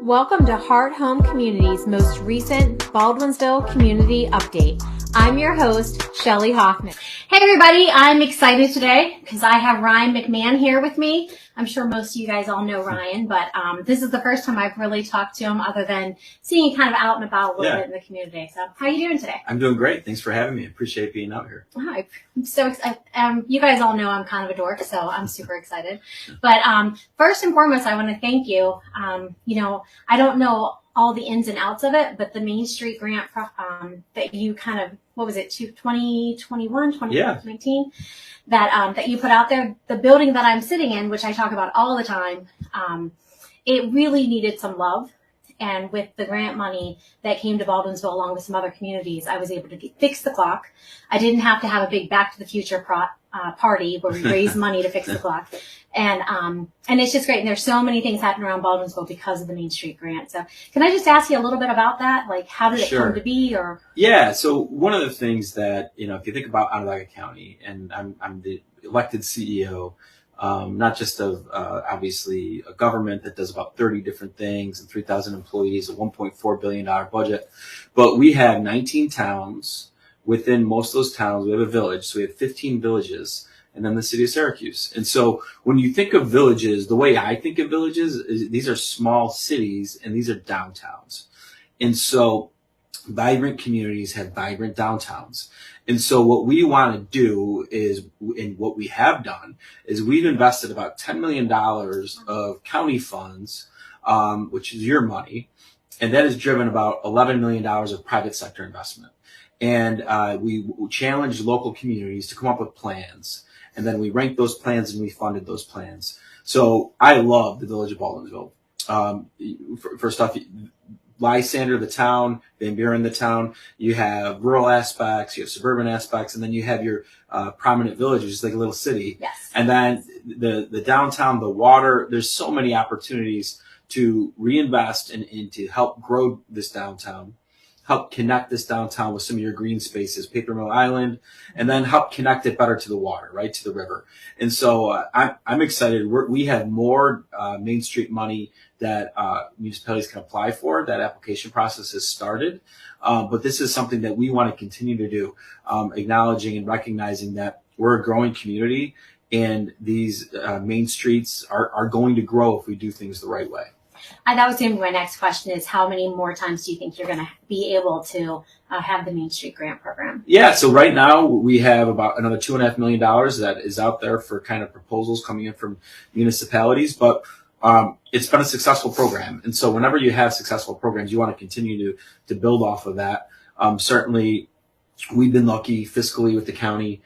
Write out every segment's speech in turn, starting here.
Welcome to Heart Home Community's most recent Baldwinsville Community Update. I'm your host, Shelly Hoffman. Hey everybody, I'm excited today because I have Ryan McMahon here with me. I'm sure most of you guys all know Ryan, but this is the first time I've really talked to him other than seeing him kind of out and about a little bit in the community. So how are you doing today? I'm doing great. Thanks for having me. Appreciate being out here. I'm so excited. You guys all know I'm kind of a dork, so I'm super excited. But first and foremost, I want to thank you. I don't know all the ins and outs of it, but the Main Street grant that you kind of, 2021, 2019, that you put out there, the building that I'm sitting in, which I talk about all the time, it really needed some love. And with the grant money that came to Baldwinsville along with some other communities, I was able to fix the clock. I didn't have to have a big Back to the Future party where we raise money to fix the clock. And it's just great. And there's so many things happening around Baldwinsville because of the Main Street grant. So can I just ask you a little bit about that? Like, how did it come to be? Or Yeah. So one of the things that, if you think about Onondaga County, and I'm the elected CEO, not just of obviously a government that does about 30 different things and 3,000 employees, a $1.4 billion budget, but we have 19 towns. Within most of those towns, we have a village. So we have 15 villages, and then the city of Syracuse. And so when you think of villages, the way I think of villages is these are small cities and these are downtowns. And so vibrant communities have vibrant downtowns. And so what we want to do is, and what we have done, is we've invested about $10 million of county funds, which is your money, and that has driven about $11 million of private sector investment. And we challenged local communities to come up with plans. And then we ranked those plans and we funded those plans. So I love the village of Baldwinsville. First off, Lysander, the town, Van Buren, the town, you have rural aspects, you have suburban aspects, and then you have your prominent village, which is like a little city. Yes. And then the downtown, the water, there's so many opportunities to reinvest and to help grow this downtown, help connect this downtown with some of your green spaces, Paper Mill Island, and then help connect it better to the water, right, to the river. And so I'm excited. We have more Main Street money that municipalities can apply for. That application process has started. But this is something that we want to continue to do, acknowledging and recognizing that we're a growing community, and these main streets are going to grow if we do things the right way. That was going to be my next question, is how many more times do you think you're going to be able to have the Main Street grant program? Yeah, so right now we have about another $2.5 million that is out there for kind of proposals coming in from municipalities, but it's been a successful program. And so whenever you have successful programs, you want to continue to build off of that. Certainly, we've been lucky fiscally with the county.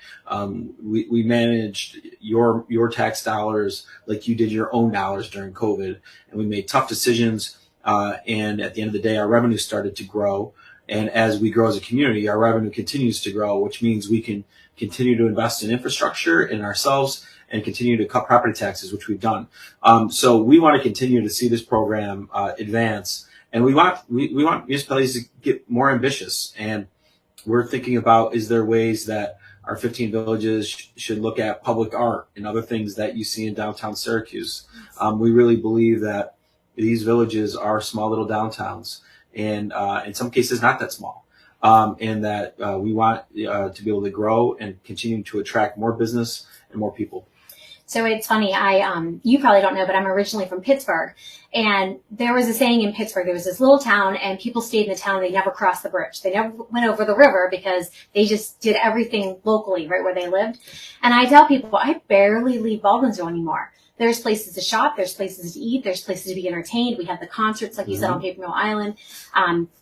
We managed your tax dollars like you did your own dollars during COVID, and we made tough decisions. And at the end of the day, our revenue started to grow. And as we grow as a community, our revenue continues to grow, which means we can continue to invest in infrastructure, in ourselves, and continue to cut property taxes, which we've done. So we want to continue to see this program advance, and we want municipalities to get more ambitious. And we're thinking about, is there ways that our 15 villages should look at public art and other things that you see in downtown Syracuse. We really believe that these villages are small little downtowns, and in some cases not that small, and that we want to be able to grow and continue to attract more business and more people. So it's funny, you probably don't know, but I'm originally from Pittsburgh, and there was a saying in Pittsburgh, there was this little town, and people stayed in the town, they never crossed the bridge. They never went over the river because they just did everything locally, right where they lived. And I tell people, I barely leave Baldwinsville anymore. There's places to shop, there's places to eat, there's places to be entertained. We have the concerts, like you said, on Paper Mill Island.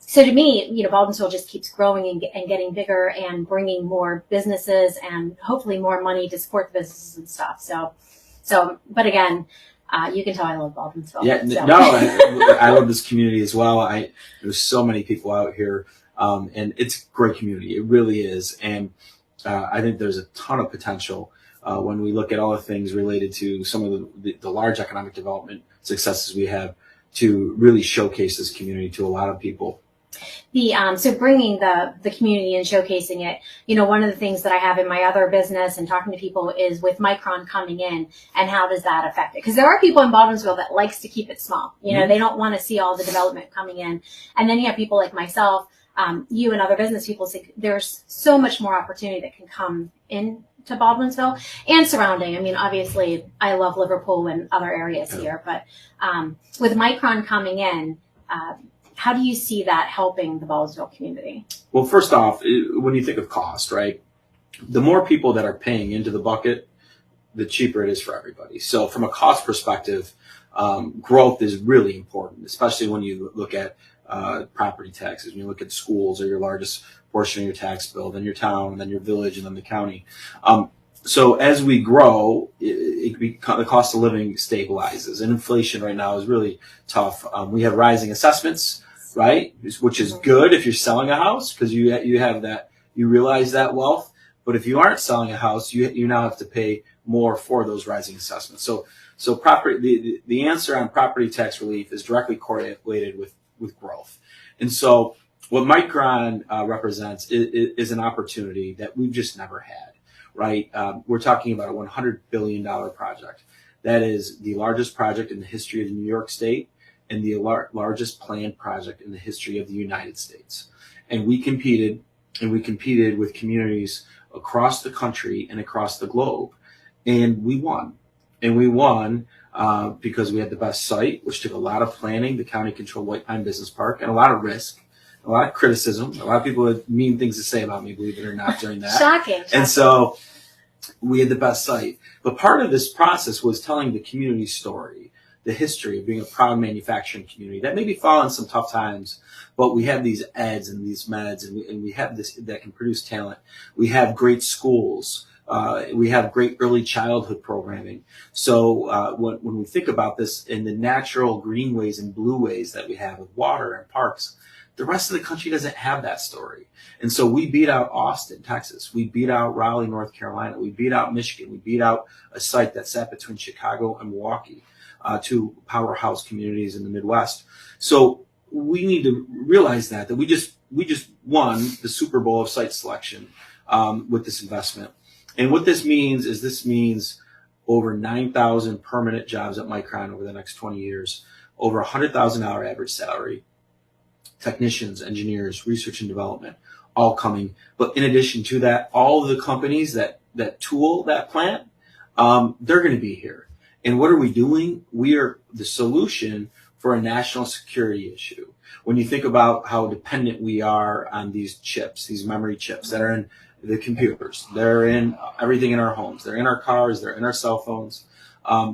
So to me, Baldwinsville just keeps growing and getting bigger and bringing more businesses and hopefully more money to support the businesses and stuff. So, but again, you can tell I love Baldwinsville. Yeah, so. No, I love this community as well. There's so many people out here, and it's a great community. It really is. And I think there's a ton of potential when we look at all the things related to some of the large economic development successes we have to really showcase this community to a lot of people. So bringing the community and showcasing it, one of the things that I have in my other business and talking to people is with Micron coming in, and how does that affect it? Because there are people in Baldwinsville that likes to keep it small. They don't want to see all the development coming in. And then you have people like myself, you and other business people say there's so much more opportunity that can come in to Baldwinsville and surrounding. I mean, obviously I love Liverpool and other areas here, but with Micron coming in, how do you see that helping the Baldwinsville community? Well, first off, when you think of cost, right, the more people that are paying into the bucket, the cheaper it is for everybody. So from a cost perspective, growth is really important, especially when you look at property taxes, when you look at schools, or your largest portion of your tax bill, then your town, and then your village, and then the county. So as we grow, the cost of living stabilizes, and inflation right now is really tough. We have rising assessments, right, which is good if you're selling a house, because you have that, you realize that wealth. But if you aren't selling a house, you now have to pay more for those rising assessments. So property, the answer on property tax relief is directly correlated with growth. And so what Micron represents is an opportunity that we've just never had, right? We're talking about a $100 billion project. That is the largest project in the history of New York State, and the largest planned project in the history of the United States. And we competed with communities across the country and across the globe, and we won. And we won because we had the best site, which took a lot of planning, the county-controlled White Pine Business Park, and a lot of risk, a lot of criticism. A lot of people had mean things to say about me, believe it or not, during that. Shocking. And so we had the best site. But part of this process was telling the community story, the history of being a proud manufacturing community that maybe fallen some tough times, but we have these eds and these meds, and we have this that can produce talent. We have great schools. We have great early childhood programming. So when we think about this in the natural greenways and blueways that we have with water and parks, the rest of the country doesn't have that story. And so we beat out Austin, Texas. We beat out Raleigh, North Carolina. We beat out Michigan. We beat out a site that sat between Chicago and Milwaukee, two powerhouse communities in the Midwest. So we need to realize that we just won the Super Bowl of site selection with this investment. And what this means is over 9,000 permanent jobs at Micron over the next 20 years, over $100,000 average salary, technicians, engineers, research and development, all coming. But in addition to that, all of the companies that tool that plant, they're going to be here. And what are we doing? We are the solution for a national security issue. When you think about how dependent we are on these chips, these memory chips that are in the computers, they're in everything in our homes, they're in our cars, they're in our cell phones.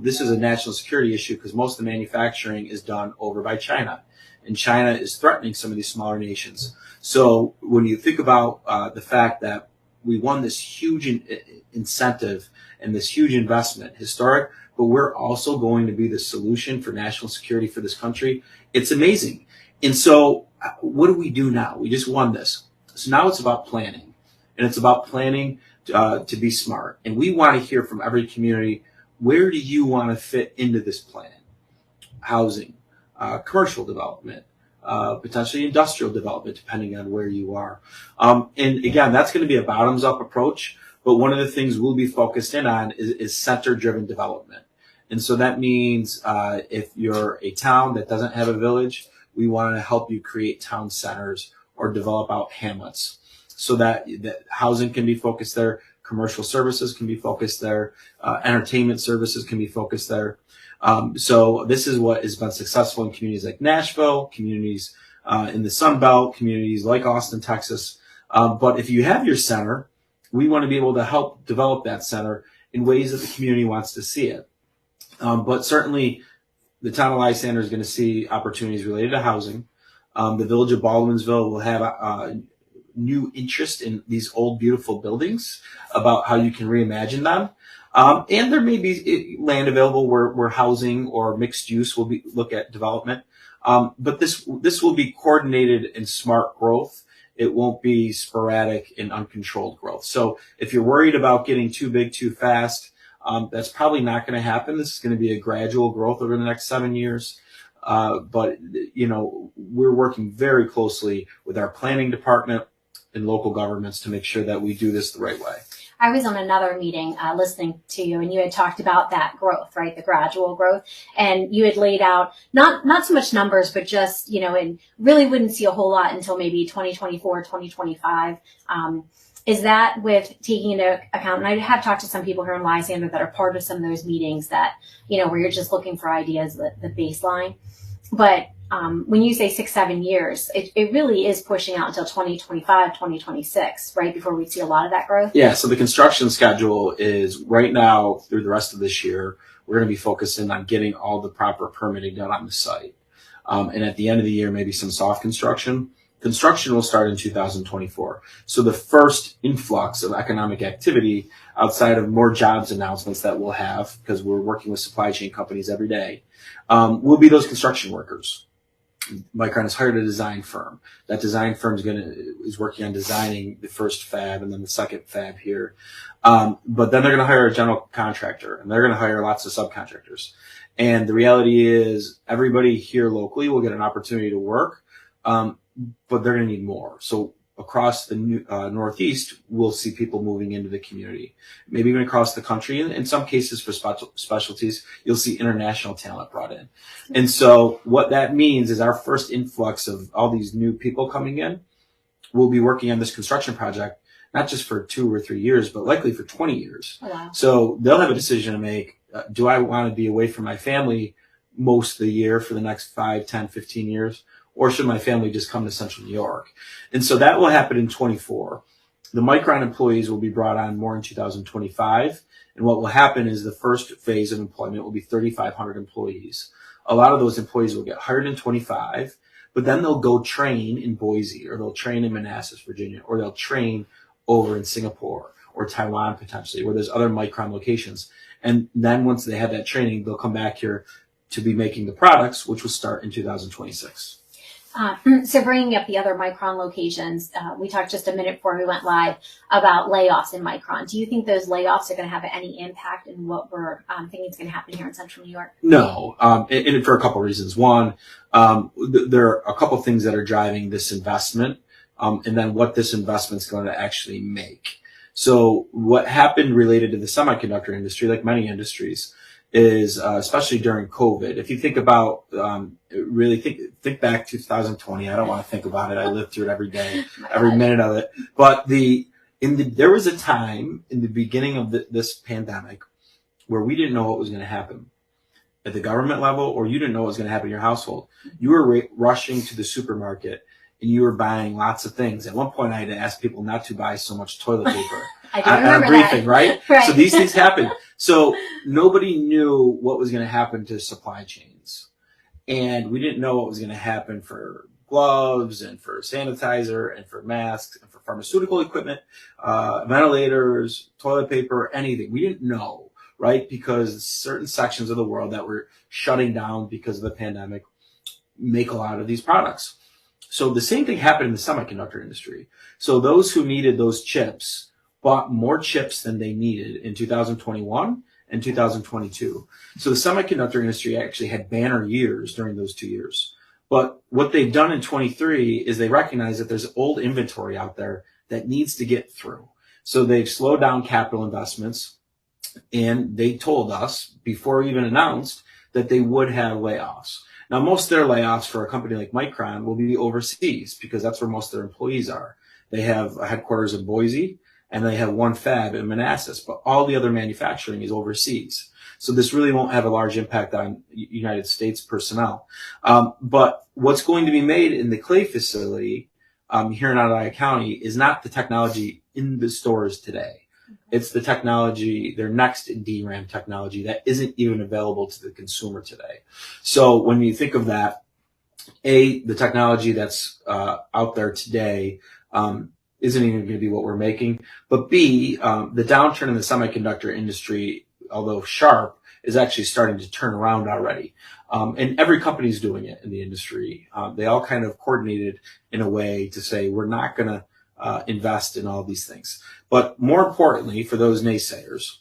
This is a national security issue because most of the manufacturing is done over by China, and China is threatening some of these smaller nations. So when you think about the fact that we won this huge incentive and this huge investment, historic, but we're also going to be the solution for national security for this country, it's amazing. And so what do we do now? We just won this. So now it's about planning. And it's about planning to be smart. And we want to hear from every community, where do you want to fit into this plan? Housing, commercial development, potentially industrial development, depending on where you are. And again, that's going to be a bottoms-up approach. But one of the things we'll be focused in on is center-driven development. And so that means if you're a town that doesn't have a village, we want to help you create town centers or develop out hamlets, so that housing can be focused there, commercial services can be focused there, entertainment services can be focused there. So this is what has been successful in communities like Nashville, communities in the Sun Belt, communities like Austin, Texas. But if you have your center, we want to be able to help develop that center in ways that the community wants to see it. But certainly the town of Lysander is going to see opportunities related to housing. The village of Baldwinsville will have new interest in these old, beautiful buildings, about how you can reimagine them. And there may be land available where housing or mixed use will look at development. But this will be coordinated and smart growth. It won't be sporadic and uncontrolled growth. So if you're worried about getting too big too fast, that's probably not going to happen. This is going to be a gradual growth over the next 7 years. But, we're working very closely with our planning department and local governments to make sure that we do this the right way. I was on another meeting listening to you, and you had talked about that growth, right? The gradual growth. And you had laid out not so much numbers, but just, and really wouldn't see a whole lot until maybe 2024, 2025. Is that with taking into account, and I have talked to some people here in Lysander that are part of some of those meetings that, where you're just looking for ideas, the baseline. But when you say 6-7 years, it really is pushing out until 2025, 2026, right? Before we see a lot of that growth. Yeah. So the construction schedule is right now through the rest of this year, we're going to be focusing on getting all the proper permitting done on the site. And at the end of the year, maybe some soft construction. Construction will start in 2024. So the first influx of economic activity outside of more jobs announcements that we'll have, because we're working with supply chain companies every day, will be those construction workers. Micron has hired a design firm. That design firm is working on designing the first fab and then the second fab here. But then they're going to hire a general contractor, and they're going to hire lots of subcontractors. And the reality is everybody here locally will get an opportunity to work, but they're going to need more. So across the Northeast, we'll see people moving into the community, maybe even across the country. And in some cases for specialties, you'll see international talent brought in. And so what that means is our first influx of all these new people coming in, we'll be working on this construction project, not just for 2 or 3 years, but likely for 20 years. Oh, wow. So they'll have a decision to make. Do I want to be away from my family most of the year for the next 5, 10, 15 years? Or should my family just come to Central New York? And so that will happen in 24. The Micron employees will be brought on more in 2025. And what will happen is the first phase of employment will be 3,500 employees. A lot of those employees will get hired in 25, but then they'll go train in Boise, or they'll train in Manassas, Virginia, or they'll train over in Singapore or Taiwan potentially, where there's other Micron locations. And then once they have that training, they'll come back here to be making the products, which will start in 2026. So bringing up the other Micron locations, we talked just a minute before we went live about layoffs in Micron. Do you think those layoffs are going to have any impact in what we're thinking is going to happen here in Central New York? No, and for a couple of reasons. One, there are a couple of things that are driving this investment, and then what this investment is going to actually make. So what happened related to the semiconductor industry, like many industries, is especially during COVID. If you think about, really think back to 2020. I don't want to think about it. I lived through it every day, every minute of it. But there was a time in the beginning of this pandemic where we didn't know what was going to happen at the government level, or you didn't know what was going to happen in your household. You were rushing to the supermarket and you were buying lots of things. At one point, I had to ask people not to buy so much toilet paper. I do remember on a briefing, that. Right? Right? So these things happen. So nobody knew what was going to happen to supply chains. And we didn't know what was going to happen for gloves and for sanitizer and for masks and for pharmaceutical equipment, ventilators, toilet paper, anything. We didn't know, right? Because certain sections of the world that were shutting down because of the pandemic make a lot of these products. So the same thing happened in the semiconductor industry. So those who needed those chips bought more chips than they needed in 2021 and 2022. So the semiconductor industry actually had banner years during those 2 years. But what they've done in 23 is they recognize that there's old inventory out there that needs to get through. So they've slowed down capital investments, and they told us before we even announced that they would have layoffs. Now, most of their layoffs for a company like Micron will be overseas because that's where most of their employees are. They have a headquarters in Boise, and they have one fab in Manassas, but all the other manufacturing is overseas. So this really won't have a large impact on United States personnel. But what's going to be made in the clay facility here in Onondaga County is not the technology in the stores today. It's the technology, their next DRAM technology that isn't even available to the consumer today. So when you think of that, A, the technology that's out there today isn't even going to be what we're making. But B, the downturn in the semiconductor industry, although sharp, is actually starting to turn around already. And every company is doing it in the industry. They all kind of coordinated in a way to say, we're not going to invest in all these things. But more importantly, for those naysayers,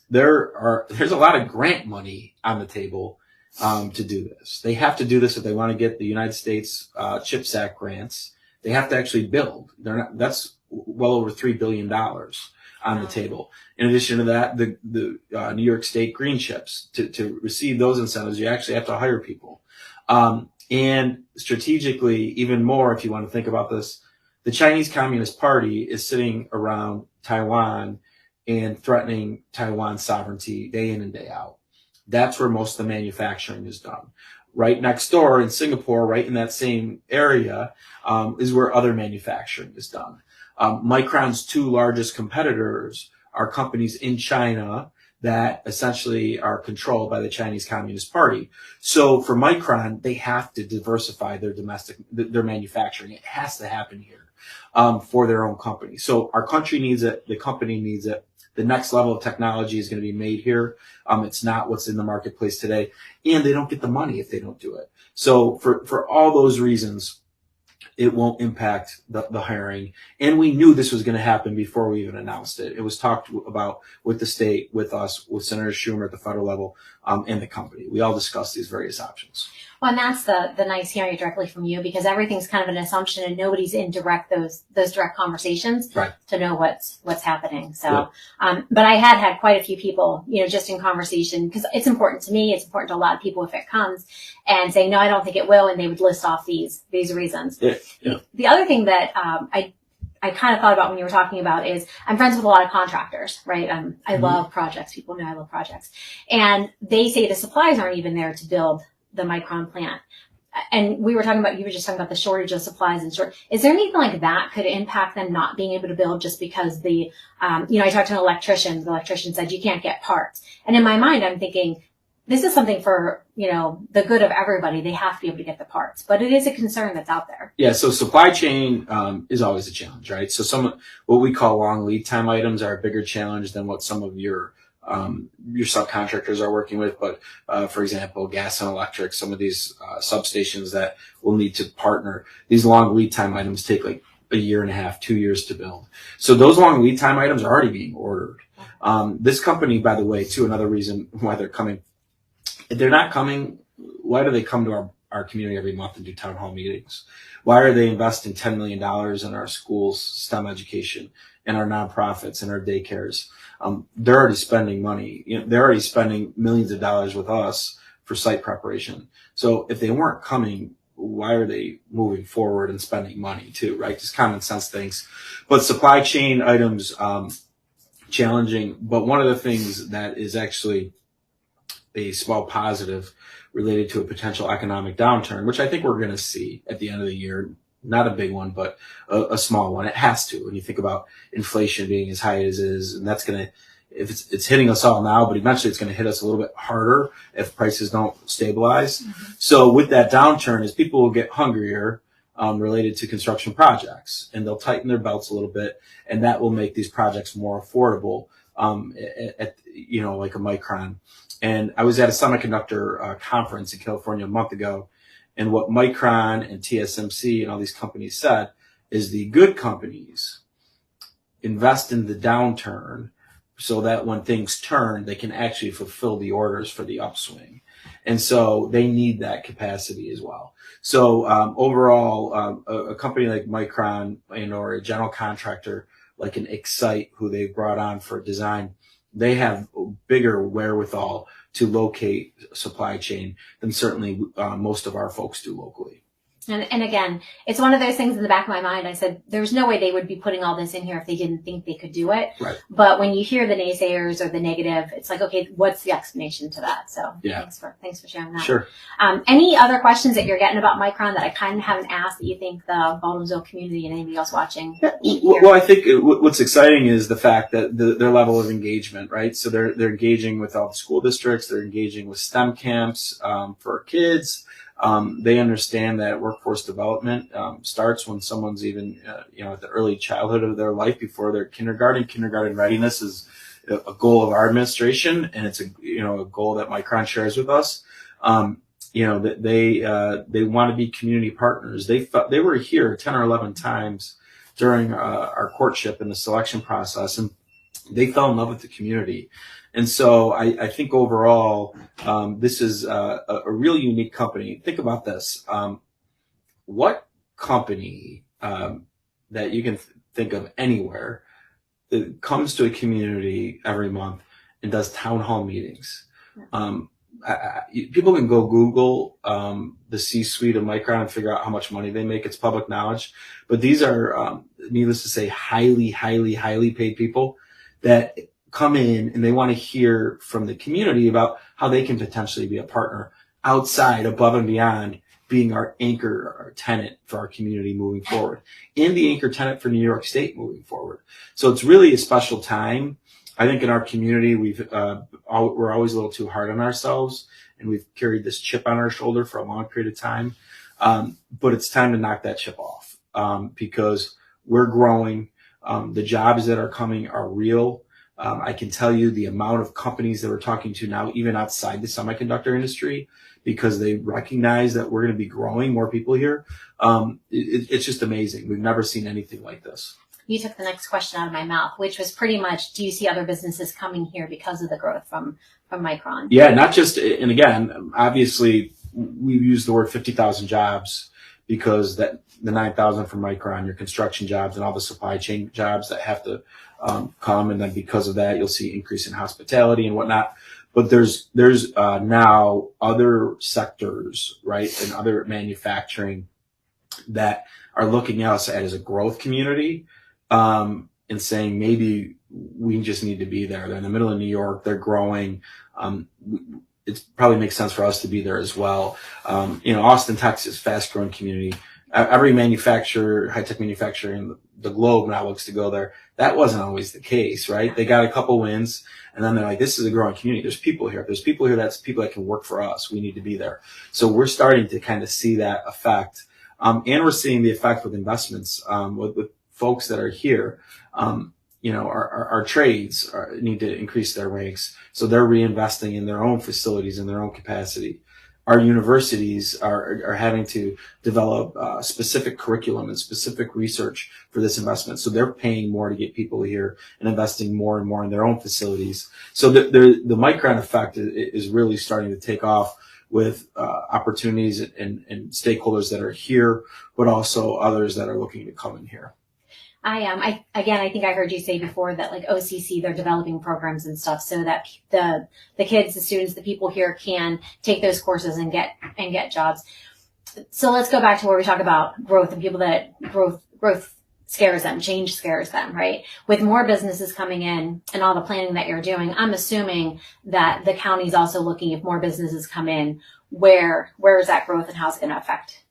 there's a lot of grant money on the table to do this. They have to do this if they want to get the United States CHIPS Act grants. They have to actually build. That's well over $3 billion on the table. In addition to that, the New York State green chips, to receive those incentives, you actually have to hire people. And strategically, even more, if you want to think about this, the Chinese Communist Party is sitting around Taiwan and threatening Taiwan's sovereignty day in and day out. That's where most of the manufacturing is done. Right next door in Singapore, right in that same area, is where other manufacturing is done. Micron's two largest competitors are companies in China that essentially are controlled by the Chinese Communist Party. So for Micron, they have to diversify their manufacturing. It has to happen here for their own company. So our country needs it. The company needs it. The next level of technology is going to be made here. It's not what's in the marketplace today, and they don't get the money if they don't do it. So for all those reasons, it won't impact the hiring. And we knew this was going to happen before we even announced it. It was talked about with the state, with us, with Senator Schumer at the federal level, and the company. We all discussed these various options. Well, and that's the nice hearing it directly from you, because everything's kind of an assumption and nobody's in those direct conversations to know what's happening. So, but I had quite a few people, just in conversation, because it's important to me. It's important to a lot of people if it comes, and saying, no, I don't think it will. And they would list off these reasons. The other thing that, I kind of thought about when you were talking about is I'm friends with a lot of contractors, right? I love projects. People know I love projects. And they say the supplies aren't even there to build the Micron plant. And you were just talking about the shortage of supplies is there anything like that could impact them not being able to build just because I talked to an electrician. The electrician said you can't get parts. And in my mind, I'm thinking, this is something for, the good of everybody. They have to be able to get the parts, but it is a concern that's out there. Yeah. So supply chain, is always a challenge, right? So what we call long lead time items are a bigger challenge than what some of your subcontractors are working with. But, for example, gas and electric, some of these, substations that will need to partner, these long lead time items take like a year and a half, 2 years to build. So those long lead time items are already being ordered. This company, by the way, too, another reason why they're coming, if they're not coming, why do they come to our community every month and do town hall meetings? Why are they investing $10 million in our schools, STEM education, and our nonprofits and our daycares? They're already spending money. They're already spending millions of dollars with us for site preparation. So if they weren't coming, why are they moving forward and spending money too, right? Just common sense things. But supply chain items, challenging. But one of the things that is actually a small positive related to a potential economic downturn, which I think we're going to see at the end of the year. Not a big one, but a small one. It has to. When you think about inflation being as high as it is, and that's going to, if it's hitting us all now, but eventually it's going to hit us a little bit harder if prices don't stabilize. Mm-hmm. So with that downturn, is people will get hungrier related to construction projects, and they'll tighten their belts a little bit, and that will make these projects more affordable like a Micron. And I was at a semiconductor conference in California a month ago. And what Micron and TSMC and all these companies said is the good companies invest in the downturn so that when things turn, they can actually fulfill the orders for the upswing. And so they need that capacity as well. So overall, a company like Micron or a general contractor like an Excite, who they've brought on for design, they have bigger wherewithal to locate supply chain than certainly most of our folks do locally. And again, it's one of those things in the back of my mind. I said, there's no way they would be putting all this in here if they didn't think they could do it. Right. But when you hear the naysayers or the negative, it's like, okay, what's the explanation to that? So yeah. Thanks for sharing that. Sure. Any other questions that you're getting about Micron that I kind of haven't asked that you think the Baldwinsville community and anybody else watching? Well, I think what's exciting is the fact that their level of engagement, right? So they're engaging with all the school districts. They're engaging with STEM camps for kids. They understand that workforce development starts when someone's even, at the early childhood of their life before their kindergarten. Kindergarten readiness is a goal of our administration, and it's a goal that Micron shares with us. That they want to be community partners. They were here 10 or 11 times during our courtship in the selection process, and they fell in love with the community. And so I think overall, this is a real unique company. Think about this. What company that you can think of anywhere that comes to a community every month and does town hall meetings? People can go Google the C-suite of Micron and figure out how much money they make. It's public knowledge. But these are, needless to say, highly, highly, highly paid people that come in and they want to hear from the community about how they can potentially be a partner outside, above and beyond being our anchor, our tenant for our community moving forward, and the anchor tenant for New York State moving forward. So it's really a special time. I think in our community, we're always a little too hard on ourselves, and we've carried this chip on our shoulder for a long period of time. But it's time to knock that chip off, because we're growing. The jobs that are coming are real. I can tell you the amount of companies that we're talking to now, even outside the semiconductor industry, because they recognize that we're going to be growing more people here. It's just amazing. We've never seen anything like this. You took the next question out of my mouth, which was pretty much, do you see other businesses coming here because of the growth from Micron? Yeah, not just, and again, obviously we've used the word 50,000 jobs because that the 9,000 from Micron, your construction jobs and all the supply chain jobs that have to come. And then because of that, you'll see increase in hospitality and whatnot. But there's now other sectors, right, and other manufacturing that are looking at us as a growth community, and saying maybe we just need to be there. They're in the middle of New York. They're growing. It probably makes sense for us to be there as well. Austin, Texas, fast growing community. Every manufacturer, high-tech manufacturer in the globe now looks to go there. That wasn't always the case, right? They got a couple wins, and then they're like, this is a growing community. There's people here. If there's people here, that's people that can work for us. We need to be there. So we're starting to kind of see that effect. And we're seeing the effect with investments, with folks that are here. Our trades need to increase their ranks. So they're reinvesting in their own facilities and their own capacity. Our universities are having to develop specific curriculum and specific research for this investment. So they're paying more to get people here and investing more and more in their own facilities. So the Micron effect is really starting to take off with opportunities and stakeholders that are here, but also others that are looking to come in here. I think I heard you say before that like OCC, they're developing programs and stuff so that the kids, the students, the people here can take those courses and get jobs. So let's go back to where we talk about growth and people that growth scares them, change scares them, right? With more businesses coming in and all the planning that you're doing, I'm assuming that the county's also looking, if more businesses come in, where is that growth and how's it going to affect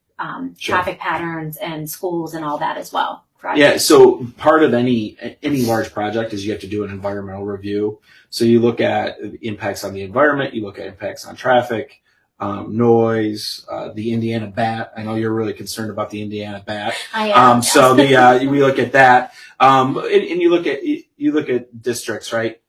traffic patterns and schools and all that as well. Correct? Yeah, so part of any large project is you have to do an environmental review. So you look at impacts on the environment, you look at impacts on traffic, noise, the Indiana bat. I know you're really concerned about the Indiana bat. I am. So we look at that, and you look at districts, right?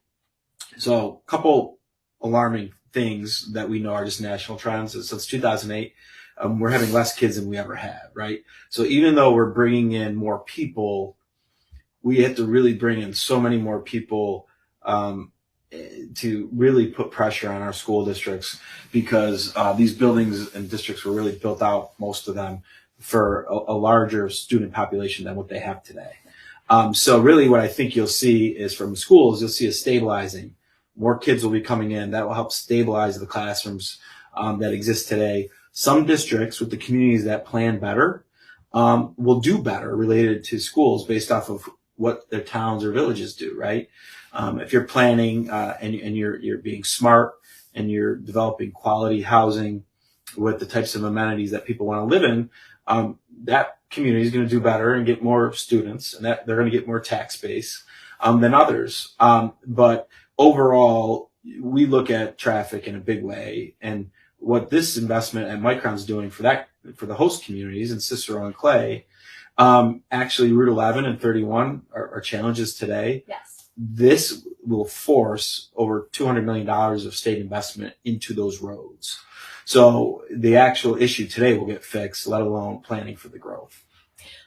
So a couple alarming things that we know are just national trends. So it's 2008. We're having less kids than we ever had, right? So even though we're bringing in more people, we have to really bring in so many more people to really put pressure on our school districts, because these buildings and districts were really built out, most of them, for a larger student population than what they have today. So really what I think you'll see is from schools, you'll see a stabilizing. More kids will be coming in. That will help stabilize the classrooms that exist today. Some districts with the communities that plan better will do better related to schools based off of what their towns or villages do, right? If you're planning and you're being smart and you're developing quality housing with the types of amenities that people want to live in, that community is going to do better and get more students, and that they're going to get more tax base than others. But overall, we look at traffic in a big way, and what this investment at Micron's doing for the host communities in Cicero and Clay, actually Route 11 and 31 are challenges today. Yes. This will force over $200 million of state investment into those roads. So the actual issue today will get fixed, let alone planning for the growth.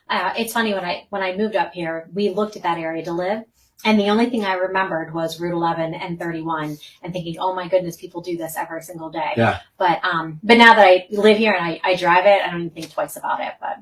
It's funny, when I moved up here, we looked at that area to live, And the only thing I remembered was Route 11 and 31 and thinking, oh my goodness, people do this every single day. Yeah. But now that I live here and I drive it, I don't even think twice about it. But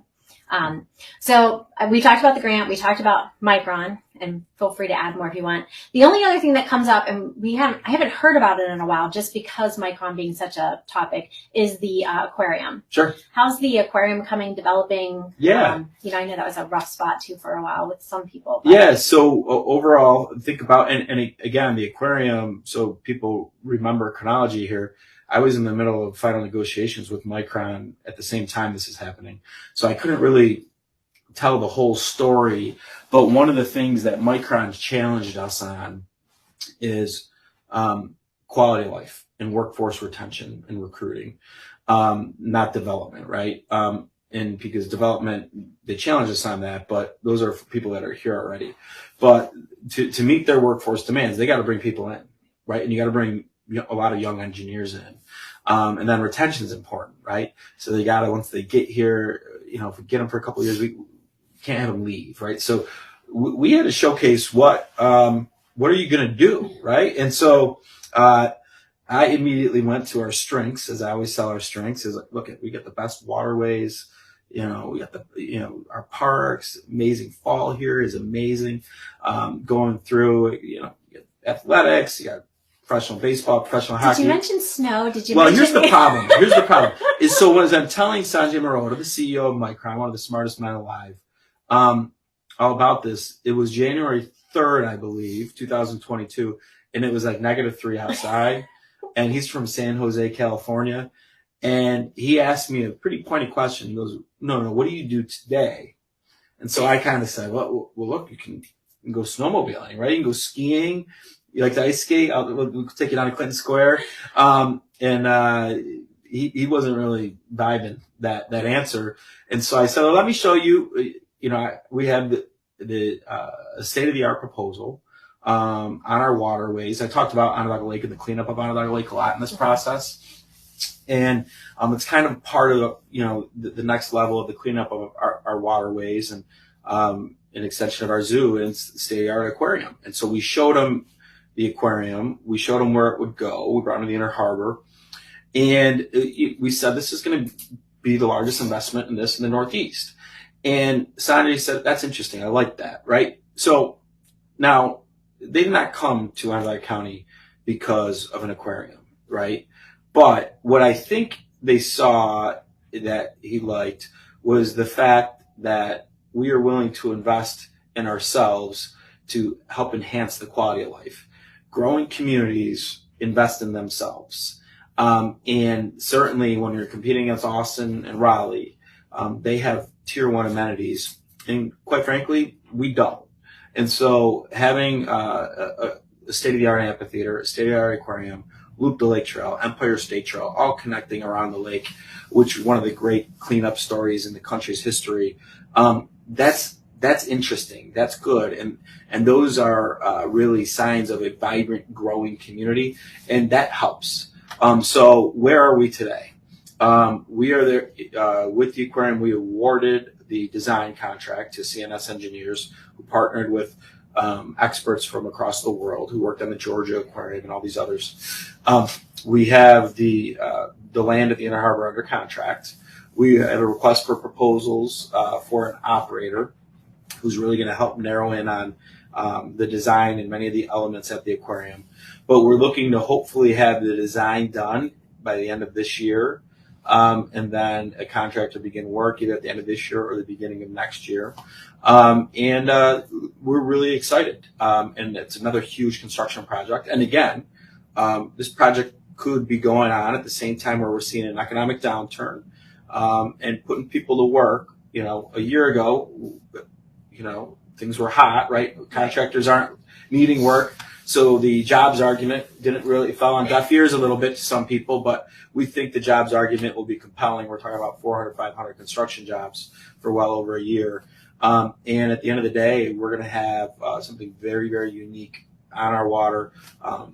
so we talked about the grant. We talked about Micron, and feel free to add more if you want. The only other thing that comes up, and I haven't heard about it in a while, just because Micron being such a topic, is the aquarium. Sure. How's the aquarium developing? Yeah. I know that was a rough spot too for a while with some people. But. Yeah. So overall, think about, and again, the aquarium, so people remember chronology here. I was in the middle of final negotiations with Micron at the same time this is happening. So I couldn't really tell the whole story. But one of the things that Micron challenged us on is quality of life and workforce retention and recruiting, not development, right? And because development, they challenge us on that, but those are for people that are here already. But to meet their workforce demands, they got to bring people in, right? And you got to bring a lot of young engineers in. And then retention is important, right? So they got to, once they get here, if we get them for a couple of years, we can't have them leave, right? So we had to showcase what are you going to do, right? And so I immediately went to our strengths, as I always tell our strengths, is like, look, we get the best waterways, we got our parks, amazing fall here is amazing. Going through, you get athletics, you got professional baseball, professional hockey. Did you mention snow? Here's the problem. Is so as I'm telling Sanjay Maroda, the CEO of Micron, one of the smartest men alive, all about this, it was January 3rd, I believe, 2022, and it was like -3 outside, and he's from San Jose, California, and he asked me a pretty pointed question. He goes, no, what do you do today? And so I kind of said, well, look, you can go snowmobiling, right? You can go skiing. You like to ice skate? We'll take you down to Clinton Square. He wasn't really vibing that answer. And so I said, well, let me show you, we have the state-of-the-art proposal on our waterways. I talked about Onondaga Lake and the cleanup of Onondaga Lake a lot in this process. And it's kind of part of, the next level of the cleanup of our waterways and an extension of our zoo and state-of-the-art aquarium. And so we showed them the aquarium. We showed them where it would go. We brought them to the Inner Harbor. And we said, this is going to be the largest investment in this in the Northeast. And Sanjay said, that's interesting. I like that, right? So now they did not come to Onondaga County because of an aquarium, right? But what I think they saw that he liked was the fact that we are willing to invest in ourselves to help enhance the quality of life. Growing communities invest in themselves. And certainly when you're competing against Austin and Raleigh, they have tier 1 amenities. And quite frankly, we don't. And so having a state-of-the-art amphitheater, a state-of-the-art aquarium, Loop the Lake Trail, Empire State Trail, all connecting around the lake, which is one of the great cleanup stories in the country's history. That's interesting. That's good. And those are really signs of a vibrant, growing community. And that helps. So where are we today? We are there with the aquarium. We awarded the design contract to CNS engineers who partnered with experts from across the world who worked on the Georgia Aquarium and all these others. We have the land at the Inner Harbor under contract. We have a request for proposals for an operator who's really going to help narrow in on the design and many of the elements at the aquarium. But we're looking to hopefully have the design done by the end of this year, and then a contractor begin work either at the end of this year or the beginning of next year. And we're really excited. And it's another huge construction project. And again, this project could be going on at the same time where we're seeing an economic downturn and putting people to work. A year ago, things were hot, right? Contractors aren't needing work. So the jobs argument fell on deaf ears a little bit to some people, but we think the jobs argument will be compelling. We're talking about 400, 500 construction jobs for well over a year. And at the end of the day, we're going to have something very, very unique on our water.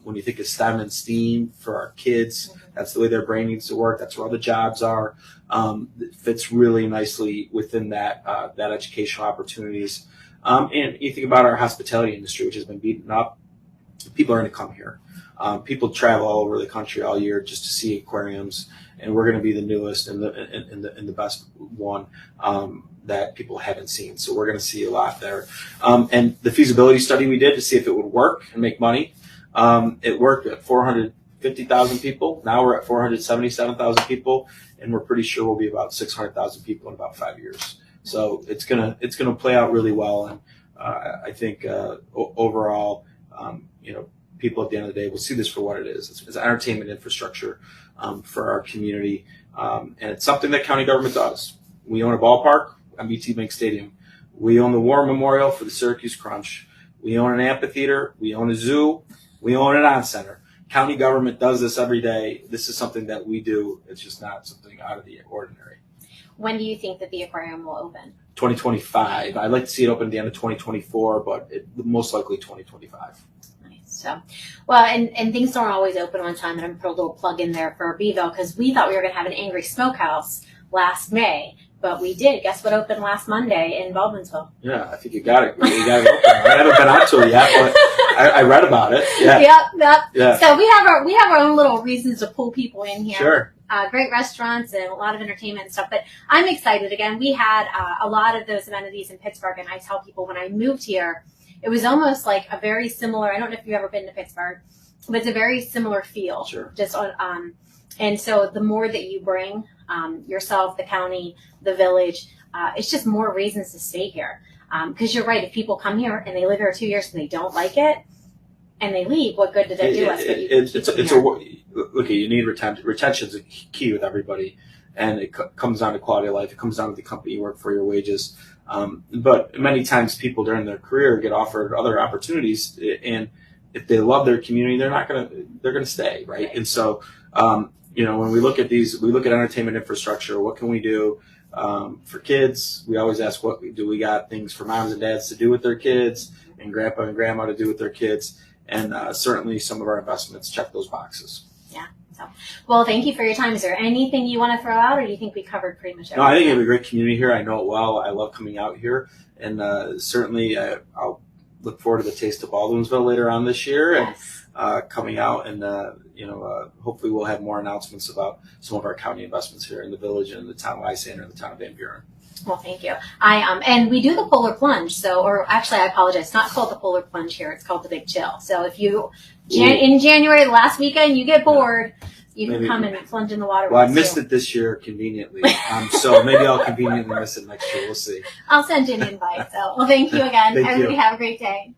When you think of STEM and STEAM for our kids, that's the way their brain needs to work. That's where all the jobs are. It fits really nicely within that educational opportunities. And you think about our hospitality industry, which has been beaten up. People are going to come here. People travel all over the country all year just to see aquariums, and we're going to be the newest and the best one that people haven't seen. So we're going to see a lot there. And the feasibility study we did to see if it would work and make money, it worked at 450,000 people. Now we're at 477,000 people, and we're pretty sure we'll be about 600,000 people in about 5 years. So it's gonna play out really well, and I think overall, people at the end of the day will see this for what it is. It's entertainment infrastructure for our community, and it's something that county government does. We own a ballpark, MBT Bank Stadium. We own the War Memorial for the Syracuse Crunch. We own an amphitheater. We own a zoo. We own an on center. County government does this every day. This is something that we do. It's just not something out of the ordinary. When do you think that the aquarium will open? 2025. I'd like to see it open at the end of 2024, but most likely 2025. Nice. So, well, and things don't always open on time. And I'm going to put a little plug in there for Beeville because we thought we were going to have an Angry Smokehouse last May, but we did. Guess what opened last Monday in Baldwinsville? Yeah, I think you got it. You got it open. I haven't been out to it yet, but I read about it. Yeah. Yep. Yeah. So we have our own little reasons to pull people in here. Sure. Great restaurants and a lot of entertainment and stuff. But I'm excited. Again, we had a lot of those amenities in Pittsburgh, and I tell people when I moved here, it was almost like a very similar. I don't know if you've ever been to Pittsburgh, but it's a very similar feel. Sure. Just on, and so the more that you bring yourself, the county, the village, it's just more reasons to stay here. Because you're right. If people come here and they live here 2 years and they don't like it, and they leave, what good did that do us? Look, you need retention. Retention is key with everybody, and it comes down to quality of life. It comes down to the company you work for, your wages. But many times people during their career get offered other opportunities, and if they love their community, they're gonna stay, right? And so, when we look at these, we look at entertainment infrastructure. What can we do for kids? We always ask, what do we got things for moms and dads to do with their kids, and grandpa and grandma to do with their kids? And certainly some of our investments check those boxes. Yeah. So, well, thank you for your time. Is there anything you want to throw out, or do you think we covered pretty much everything? No, I think we have a great community here. I know it well. I love coming out here. And certainly I'll look forward to the Taste of Baldwinsville later on this year. Yes. And coming out and, hopefully we'll have more announcements about some of our county investments here in the village and in the town of Lysander and the town of Van Buren. Well, thank you. And we do the polar plunge. So, or actually, I apologize. It's not called the polar plunge here. It's called the Big Chill. So if you, in January, the last weekend, you get bored, you can come and plunge in the water. Well, I missed it this year conveniently. So maybe I'll conveniently miss it next year. We'll see. I'll send you an invite. So, well, thank you again. Thank you. Everybody have a great day.